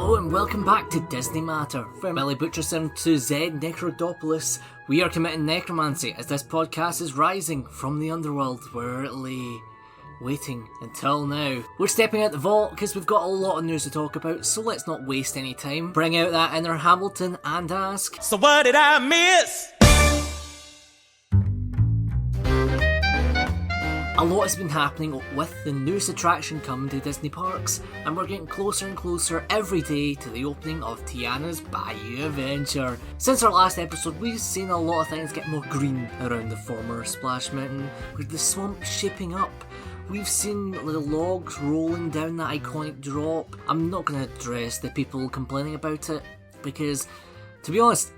Hello and welcome back to Disney Matter. From Millie Butcherson to Zed Necrodopoulos, we are committing necromancy as this podcast is rising from the underworld where it lay, waiting until now. We're stepping out the vault because we've got a lot of news to talk about, so let's not waste any time. Bring out that inner Hamilton and ask, so what did I miss? A lot has been happening with the newest attraction coming to Disney parks, and we're getting closer and closer every day to the opening of Tiana's Bayou Adventure. Since our last episode, we've seen a lot of things get more green around the former Splash Mountain, with the swamp shaping up. We've seen the logs rolling down that iconic drop. I'm not going to address the people complaining about it, because, to be honest,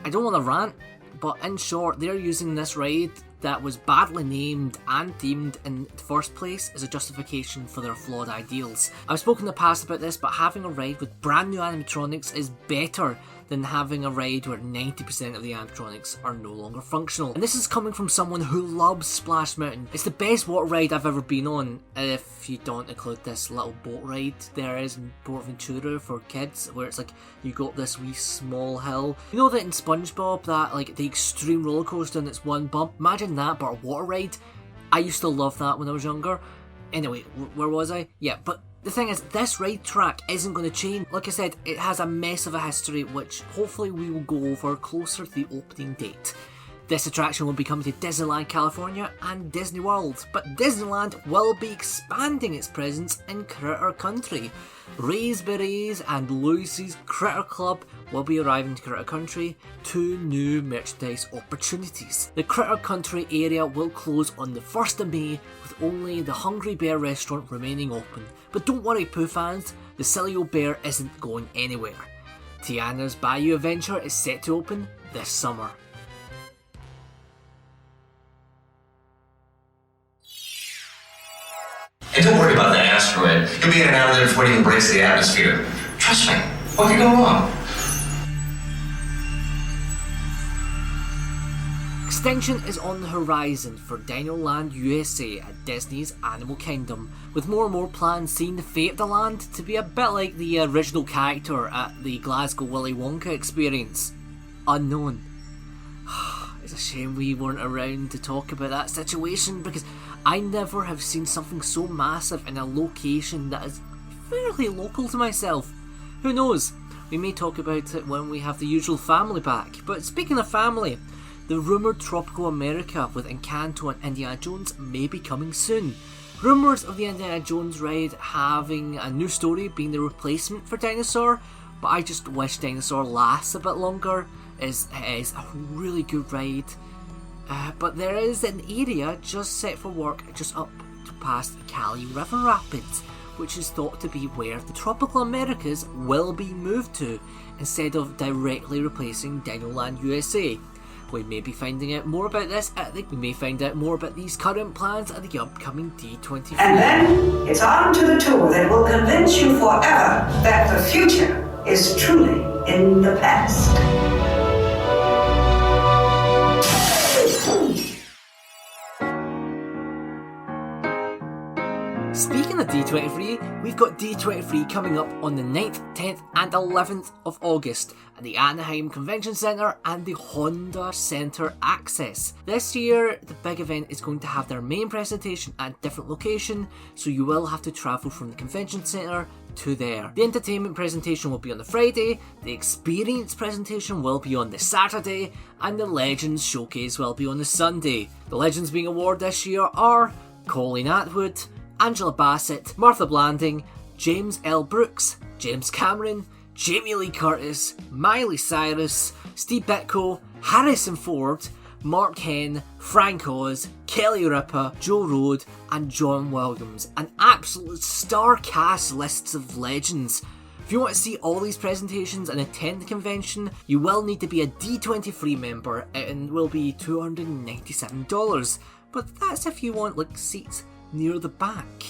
I don't want to rant, but in short, they're using this ride that was badly named and themed in the first place as a justification for their flawed ideals. I've spoken in the past about this, but having a ride with brand new animatronics is better than having a ride where 90% of the animatronics are no longer functional. And this is coming from someone who loves Splash Mountain. It's the best water ride I've ever been on, if you don't include this little boat ride there is in Port Ventura for kids, where it's like you got this wee small hill. You know that in SpongeBob, that like the extreme roller coaster and it's one bump? Imagine that, but a water ride. I used to love that when I was younger. Anyway, where was I? Yeah, but the thing is, this ride track isn't going to change. Like I said, it has a mess of a history, which hopefully we will go over closer to the opening date. This attraction will be coming to Disneyland, California and Disney World, but Disneyland will be expanding its presence in Critter Country. Ray's Berets and Louis's Critter Club will be arriving to Critter Country, 2 new merchandise opportunities. The Critter Country area will close on the 1st of May, with only the Hungry Bear restaurant remaining open. But don't worry, Pooh fans, the silly old bear isn't going anywhere. Tiana's Bayou Adventure is set to open this summer. And don't worry about the asteroid. You'll be in and out of there before it even breaks the atmosphere. Trust me, what could go wrong? Extinction is on the horizon for Dinoland USA at Disney's Animal Kingdom, with more and more plans seeing the fate of the land to be a bit like the original character at the Glasgow Willy Wonka experience. Unknown. It's a shame we weren't around to talk about that situation, because I never have seen something so massive in a location that is fairly local to myself. Who knows? We may talk about it when we have the usual family back. But speaking of family, the rumoured Tropical America with Encanto and Indiana Jones may be coming soon. Rumours of the Indiana Jones ride having a new story being the replacement for Dinosaur, but I just wish Dinosaur lasts a bit longer. It is a really good ride. But there is an area just set for work just up past the Cali River Rapids, which is thought to be where the Tropical Americas will be moved to, instead of directly replacing Dinoland USA. We may be finding out more about this we may find out more about these current plans at the upcoming D23. And then it's on to the tour that will convince you forever that the future is truly in the past. Speaking of D23, we've got D23 coming up on the 9th, 10th and 11th of August at the Anaheim Convention Center and the Honda Center Access. This year, the big event is going to have their main presentation at a different location, so you will have to travel from the convention center to there. The entertainment presentation will be on the Friday, the experience presentation will be on the Saturday, and the Legends Showcase will be on the Sunday. The Legends being awarded this year are Colleen Atwood, Angela Bassett, Martha Blanding, James L. Brooks, James Cameron, Jamie Lee Curtis, Miley Cyrus, Steve Ditko, Harrison Ford, Mark Henn, Frank Oz, Kelly Ripa, Joe Road and John Williams. An absolute star cast list of legends. If you want to see all these presentations and attend the convention, you will need to be a D23 member and will be $297. But that's if you want like seats near the back.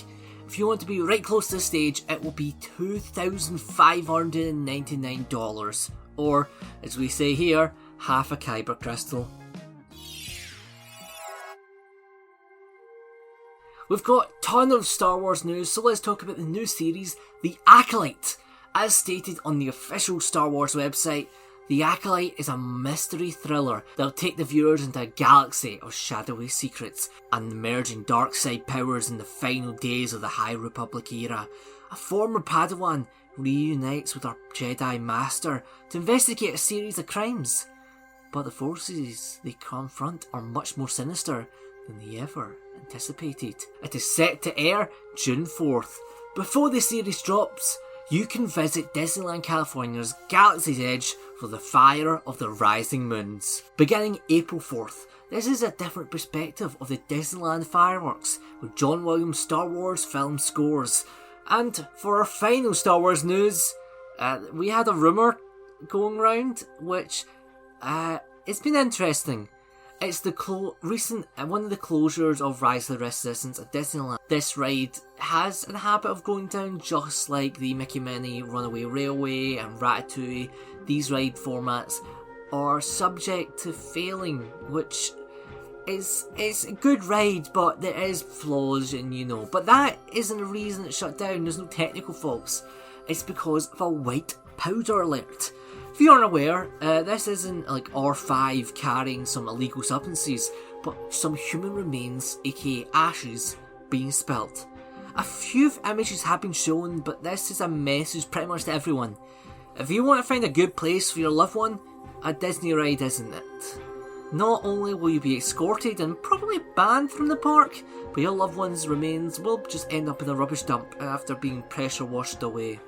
If you want to be right close to the stage, it will be $2,599, or as we say here, half a Kyber crystal. We've got a ton of Star Wars news, so let's talk about the new series, The Acolyte. As stated on the official Star Wars website, The Acolyte is a mystery thriller that'll take the viewers into a galaxy of shadowy secrets and emerging dark side powers in the final days of the High Republic era. A former Padawan reunites with our Jedi Master to investigate a series of crimes. But the forces they confront are much more sinister than they ever anticipated. It is set to air June 4th. Before the series drops, you can visit Disneyland California's Galaxy's Edge for the Fire of the Rising Moons. Beginning April 4th, this is a different perspective of the Disneyland fireworks with John Williams' Star Wars film scores. And for our final Star Wars news, we had a rumour going round which it's been interesting. It's the recent one of the closures of Rise of the Resistance at Disneyland. This ride has a habit of going down just like the Mickey Minnie Runaway Railway and Ratatouille. These ride formats are subject to failing, which is a good ride, but there is flaws, and But that isn't a reason it's shut down. There's no technical faults. It's because of a white powder alert. If you aren't aware, this isn't like R5 carrying some illegal substances, but some human remains, aka ashes, being spilt. A few images have been shown, but this is a message pretty much to everyone. If you want to find a good place for your loved one, a Disney ride isn't it. Not only will you be escorted and probably banned from the park, but your loved one's remains will just end up in a rubbish dump after being pressure washed away.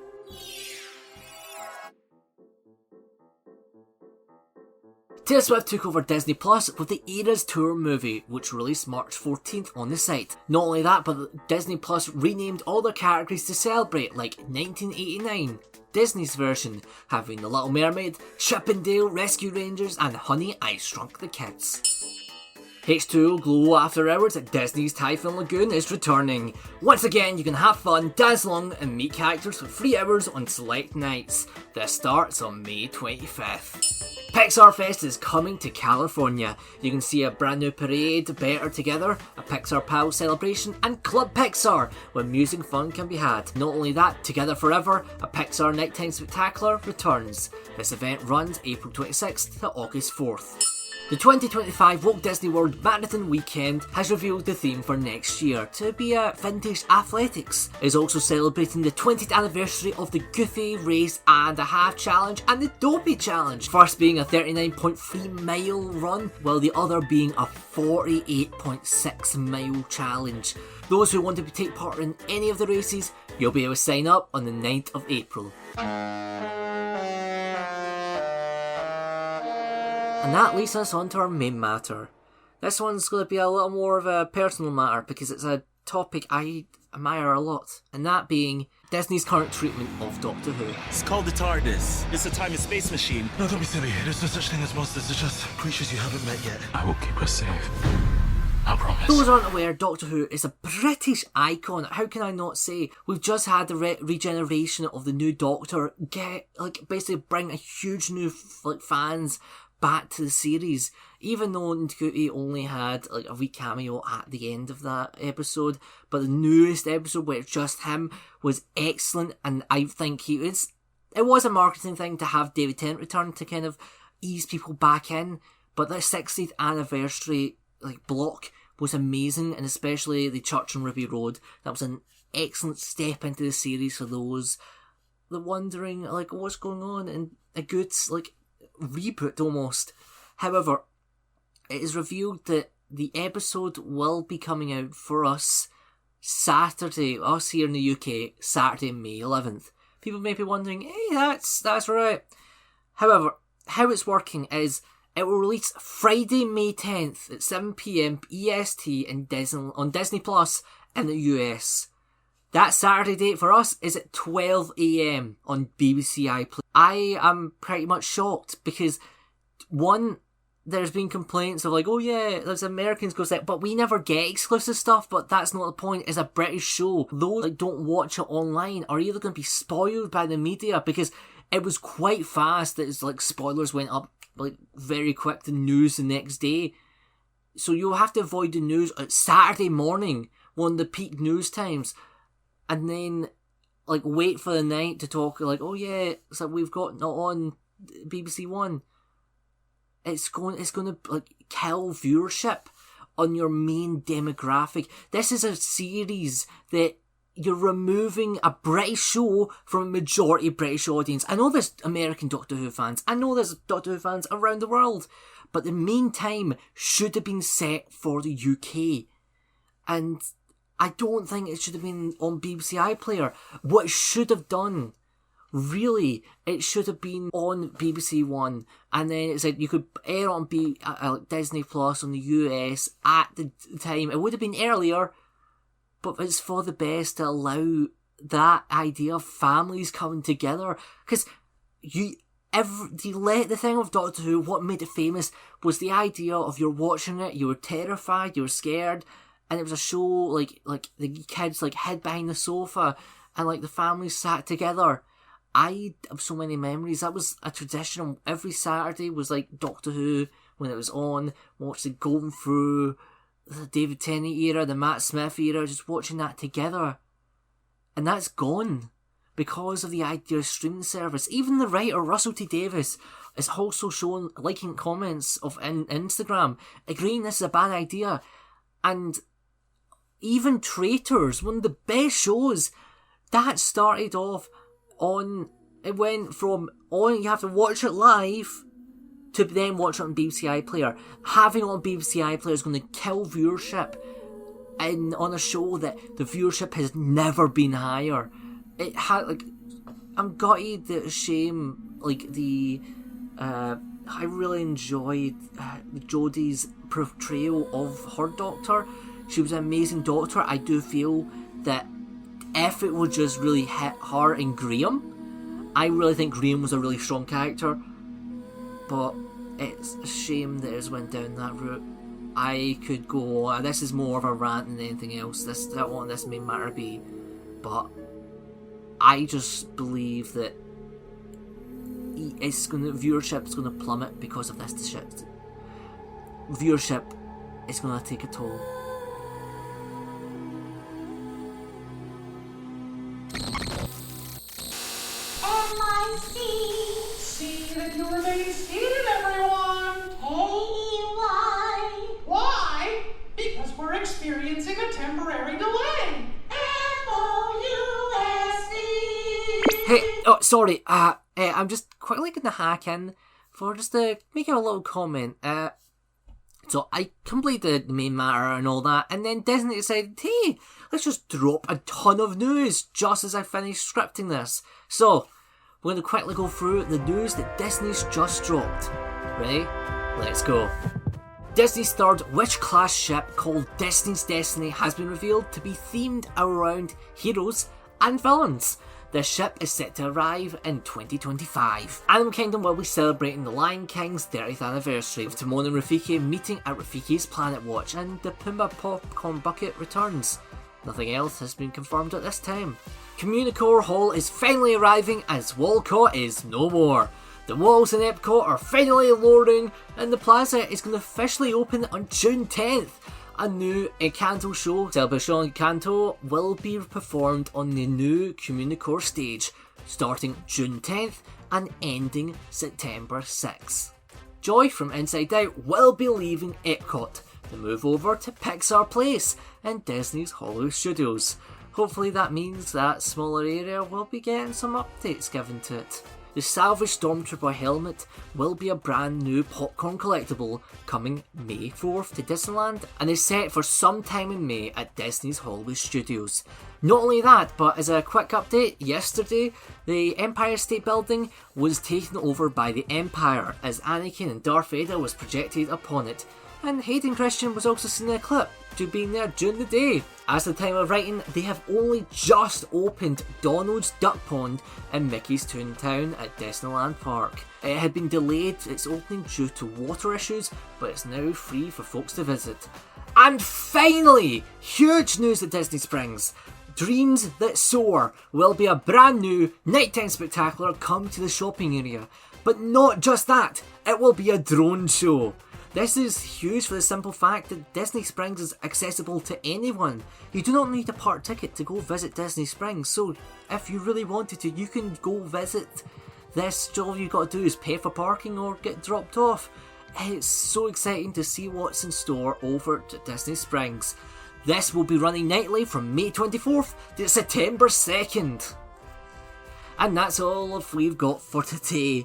Taylor Swift took over Disney Plus with the Eras Tour movie, which released March 14th on the site. Not only that, but Disney Plus renamed all their categories to celebrate, like 1989, Disney's version, having The Little Mermaid, Chip and Dale, Rescue Rangers, and Honey, I Shrunk the Kids. H2O Glow After Hours at Disney's Typhoon Lagoon is returning. Once again, you can have fun, dance along, and meet characters for 3 hours on select nights. This starts on May 25th. Pixar Fest is coming to California. You can see a brand new parade, Better Together, a Pixar Pal celebration, and Club Pixar, where music and fun can be had. Not only that, Together Forever, a Pixar Nighttime Spectacular, returns. This event runs April 26th to August 4th. The 2025 Walt Disney World Marathon Weekend has revealed the theme for next year to be vintage athletics. It is also celebrating the 20th anniversary of the Goofy Race and a Half Challenge and the Dopey Challenge. First being a 39.3 mile run, while the other being a 48.6 mile challenge. Those who want to take part in any of the races, you'll be able to sign up on the 9th of April. And that leads us on to our main matter. This one's going to be a little more of a personal matter because it's a topic I admire a lot, and that being Disney's current treatment of Doctor Who. It's called the TARDIS. It's a time and space machine. No, don't be silly. There's no such thing as monsters. They're just creatures you haven't met yet. I will keep us safe. I promise. Those aren't aware, Doctor Who is a British icon. How can I not say? We've just had the regeneration of the new Doctor basically bring a huge new fans back to the series, even though Nkuti only had a wee cameo at the end of that episode. But the newest episode, where it's just him, was excellent, and I think it was a marketing thing to have David Tennant return to kind of ease people back in. But that 60th anniversary block was amazing, and especially the Church on Ruby Road. That was an excellent step into the series for those that wondering what's going on, and a good reboot almost. However, it is revealed that the episode will be coming out for us here in the UK, Saturday, May 11th. People may be wondering, hey, that's right. However, how it's working is it will release Friday, May 10th at 7 PM EST on Disney Plus in the US. That Saturday date for us is at 12 AM on BBC iPlayer. I am pretty much shocked because, one, there's been complaints of oh yeah, there's Americans go set, but we never get exclusive stuff. But that's not the point. It's a British show. Those that don't watch it online are either going to be spoiled by the media, because it was quite fast that it's spoilers went up very quick to news the next day. So you'll have to avoid the news at Saturday morning, one of the peak news times. And then like wait for the night to talk like, oh yeah, so we've got not on BBC One. It's going to like kill viewership on your main demographic. This is a series that you're removing a British show from a majority British audience. I know there's American Doctor Who fans. I know there's Doctor Who fans around the world. But the main time should have been set for the UK. And I don't think it should have been on BBC iPlayer. What it should have done, really, it should have been on BBC One. And then it said you could air on Disney Plus on the US at the time. It would have been earlier, but it's for the best to allow that idea of families coming together. Because the thing of Doctor Who, what made it famous was the idea of you're watching it, you were terrified, you were scared, and it was a show like the kids like hid behind the sofa, and like the families sat together. I have so many memories. That was a tradition. Every Saturday was like Doctor Who when it was on, watching going through the David Tennant era, the Matt Smith era, just watching that together. And that's gone because of the idea of streaming service. Even the writer Russell T Davies is also shown liking comments of Instagram agreeing this is a bad idea. And even Traitors, one of the best shows, that started off on, it went from on you have to watch it live to then watch it on BBC iPlayer. Having it on BBC iPlayer is going to kill viewership and on a show that the viewership has never been higher. It had like, I'm gutted that it's a shame. Like I really enjoyed Jodie's portrayal of her Doctor. She was an amazing Doctor. I do feel that if it would just really hit her and Graham, I really think Graham was a really strong character. But it's a shame that it went down that route. I could go on. This is more of a rant than anything else. This may matter be, but I just believe that viewership is going to plummet because of this shit. Viewership is going to take a toll. See that you remain seated, everyone! K-E-Y. Why? Because we're experiencing a temporary delay. F-O-U-S-E. Hey, oh, sorry, I'm just quickly going to hack in for just to make a little comment. So I completed the main matter and all that, and then Disney decided, hey, let's just drop a ton of news just as I finished scripting this. So, we're going to quickly go through the news that Disney's just dropped. Ready? Let's go. Disney's third Witch-class ship called Disney's Destiny has been revealed to be themed around heroes and villains. The ship is set to arrive in 2025. Animal Kingdom will be celebrating the Lion King's 30th anniversary, with Timon and Rafiki meeting at Rafiki's Planet Watch, and the Pumbaa Popcorn Bucket returns. Nothing else has been confirmed at this time. Communicore Hall is finally arriving as Walcott is no more. The walls in Epcot are finally lowering, and the plaza is going to officially open on June 10th. A new Encanto show, Celebration Encanto, will be performed on the new Communicore stage, starting June 10th and ending September 6th. Joy from Inside Out will be leaving Epcot to move over to Pixar Place and Disney's Hollywood Studios. Hopefully that means that smaller area will be getting some updates given to it. The Salvage Stormtrooper helmet will be a brand new popcorn collectible coming May 4th to Disneyland and is set for some time in May at Disney's Hollywood Studios. Not only that, but as a quick update, yesterday the Empire State Building was taken over by the Empire as Anakin and Darth Vader was projected upon it, and Hayden Christian was also seen in a clip to being there during the day. As of the time of writing, they have only just opened Donald's Duck Pond and Mickey's Toontown at Disneyland Park. It had been delayed its opening due to water issues, but it's now free for folks to visit. And finally, huge news at Disney Springs. Dreams That Soar will be a brand new nighttime spectacular come to the shopping area. But not just that, it will be a drone show. This is huge for the simple fact that Disney Springs is accessible to anyone. You do not need a park ticket to go visit Disney Springs, so if you really wanted to, you can go visit this. All you got to do is pay for parking or get dropped off. It's so exciting to see what's in store over at Disney Springs. This will be running nightly from May 24th to September 2nd. And that's all we've got for today.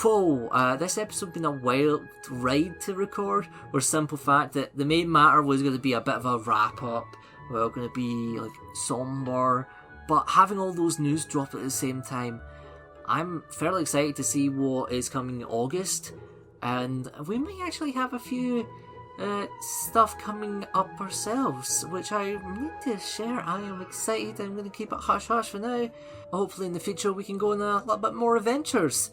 Whoa, this episode been a wild ride to record, for simple fact that the main matter was going to be a bit of a wrap up. We're going to be like somber, but having all those news drop at the same time, I'm fairly excited to see what is coming in August, and we may actually have a few stuff coming up ourselves, which I need to share. I am excited. I'm going to keep it hush hush for now. Hopefully in the future we can go on a little bit more adventures.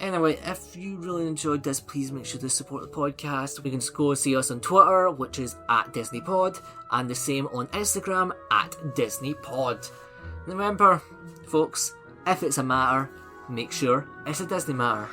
Anyway, if you really enjoyed this, please make sure to support the podcast. You can go see us on Twitter, which is @DisneyPod, and the same on Instagram @DisneyPod. Remember, folks, if it's a matter, make sure it's a Disney matter.